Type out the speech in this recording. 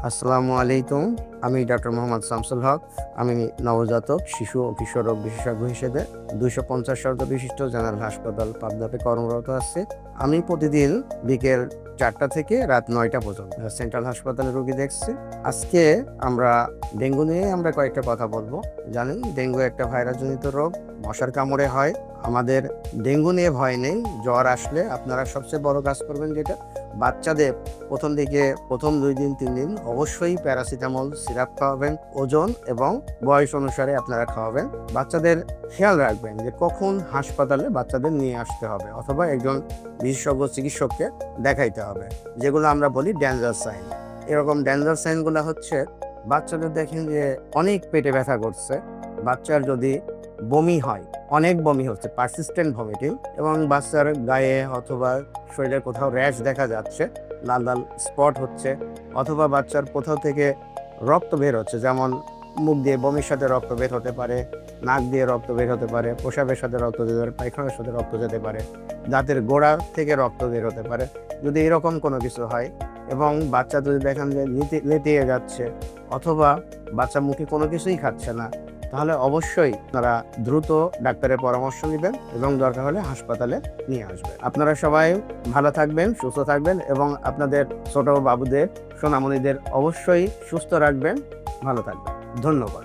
আসসালামু আলাইকুম। আমি ডক্টর মোহাম্মদ শামসুল হক। আমি নবজাতক, শিশু ও কিশোর রোগ বিশেষজ্ঞ হিসেবে ২৫০ শয্য বিশিষ্ট জেনারেল হাসপাতাল পাবনাতে কর্মরত আছি। আমি প্রতিদিন বিকেল ৪টা থেকে রাত ৯টা পর্যন্ত সেন্ট্রাল হাসপাতালে রোগী দেখছি। আজকে আমরা ডেঙ্গু নিয়ে কয়েকটা কথা বলবো। জানেন, ডেঙ্গু একটা ভাইরাসজনিত রোগ, মশার কামড়ে হয়। আমাদের ডেঙ্গু নিয়ে ভয় নেই। জ্বর আসলে আপনারা সবচেয়ে বড় কাজ করবেন যেটা, বাচ্চাদের প্রথম ২ দিন ৩ দিন অবশ্যই প্যারাসিটামল সিরাপ খাওয়াবেন। ওজন এবং বয়স অনুসারে আপনারা খাওয়াবেন। বাচ্চাদের খেয়াল রাখবেন যে কখন হাসপাতালে বাচ্চাদের নিয়ে আসতে হবে অথবা একজন বিশেষজ্ঞ চিকিৎসককে দেখাইতে হবে, যেগুলো আমরা বলি ডেঞ্জার সাইন। এরকম ডেঞ্জার সাইনগুলো হচ্ছে, বাচ্চাদের দেখেন যে অনেক পেটে ব্যথা করছে, বাচ্চার যদি বমি হয়, অনেক বমি হচ্ছে, পারসিস্টেন্ট ভমিটিং, এবং বাচ্চার গায়ে অথবা শরীরের কোথাও র্যাশ দেখা যাচ্ছে, লাল লাল স্পট হচ্ছে, অথবা বাচ্চার কোথাও থেকে রক্ত বের হচ্ছে, যেমন মুখ দিয়ে বমির সাথে রক্ত বের হতে পারে, নাক দিয়ে রক্ত বের হতে পারে, প্রস্রাবের সাথে রক্ত যেতে পারে, পায়খানার সাথে রক্ত যেতে পারে, দাঁতের গোড়া থেকে রক্ত বের হতে পারে। যদি এরকম কোনো কিছু হয় এবং বাচ্চা যদি দেখেন যে লেটিয়ে যাচ্ছে অথবা বাচ্চা মুখে কোনো কিছুই খাচ্ছে না, তাহলে অবশ্যই আপনারা দ্রুত ডাক্তারের পরামর্শ নেবেন এবং দরকার হলে হাসপাতালে নিয়ে আসবেন। আপনারা সবাই ভালো থাকবেন, সুস্থ থাকবেন এবং আপনাদের ছোট বাবুদের, সোনামণিদের অবশ্যই সুস্থ রাখবেন, ভালো থাকবেন। ধন্যবাদ।